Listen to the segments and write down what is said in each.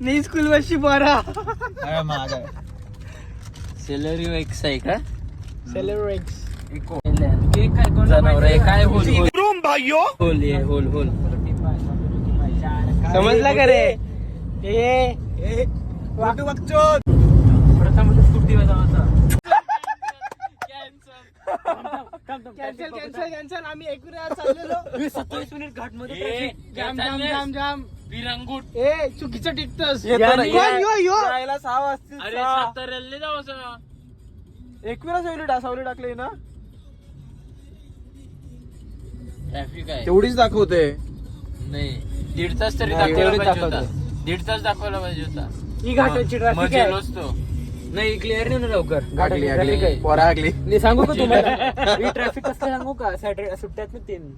मी school वर्षी बरा माझा सेलरी एक्स आहे का? सेलेरो एक्स केक काय कोण जनावर आहे काय? होल होल ये होल होल समजला का रे? प्रथम स्कूटीवर जायचा. कॅन्सल आम्ही एकूण चाललेलो 27 मिनिट घाट ए, जाम विरंगुट. ए चुकीचं टिकतस यायला 6 वाजतील. अरे साताऱ्याला जाऊ असं. 21 सावली टाकले ना, ट्रॅफिक आहे तेवढीच दाखवते. नाही 1.5 तास तरी नाही, दाखवायला एवढी पाहिजे होता. दाखवते. 1.5 तास दाखवायला पाहिजे होता. ही घाटाची मग ट्रॅफिक आहे. गेलोच तो. नाही क्लिअर नाही होणार लवकर. आगली traffic आगली आहे. पोरा आगली. नाही सांगू का तुम्हाला ही ट्रॅफिक कसं सांगू का? सॅटर्डे सुट्ट्यात ना 3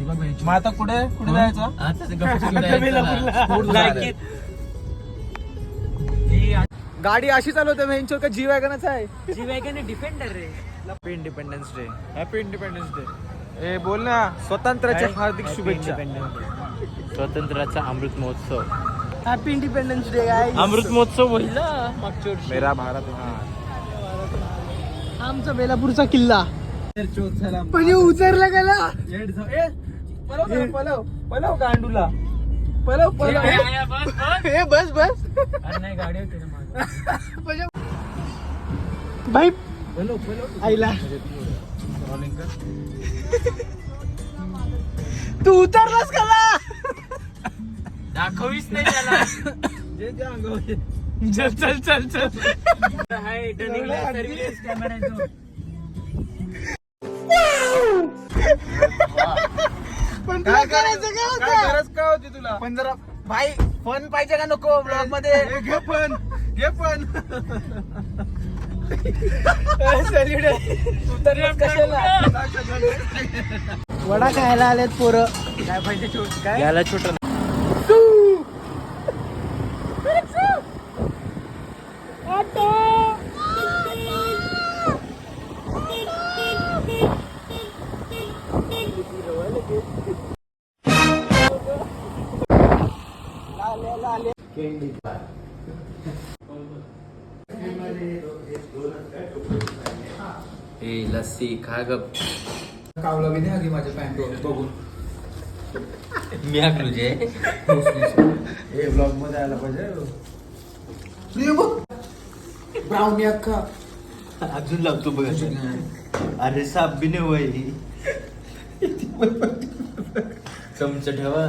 मग आता कुठे जायचं? आता ते गपचूप जायचं. लायकीत. गाडी अशी चालवते मेंचो का जी वॅगनच आहे. जी वॅगन डिफेंडर रे. Happy independence day. Happy independence day. ए बोल ना, स्वातंत्र्याच्या हार्दिक शुभेच्छा. स्वातंत्र्याचा अमृत महोत्सव. Happy independence day guys. अमृत महोत्सव होईल ना मागच्या वर्षी. मेरा भारत महान. आमचा बेलापूरचा किल्ला म्हणजे उतरला गेला. पलव गांडूला पलव हे बस नाही गाडी होती ना माझी. भाई आईला तू उतरलास कला दाखवीच नाही त्याला. चल हाय टर्निंगला सर्व्हिस कॅमेरा आहे तो. पण तुला करायचं काय होतं? गरज काय होती तुला? पण जरा भाई फन पाहिजे का नको ब्लॉग मध्ये? घे पण वडा खायला आलेत पोरं. काय पाहिजे काय? याला छोटा ए लस्सी खा गप. कावला बी नाही आधी माझ्या पॅन्ट बघून. मी तुझे हे ब्लॉग मध्ये आला पाहिजे. ब्राउनी अक्का अजून लागतो बघ. अरे साप बी नाही वय. चमचा ठेवा.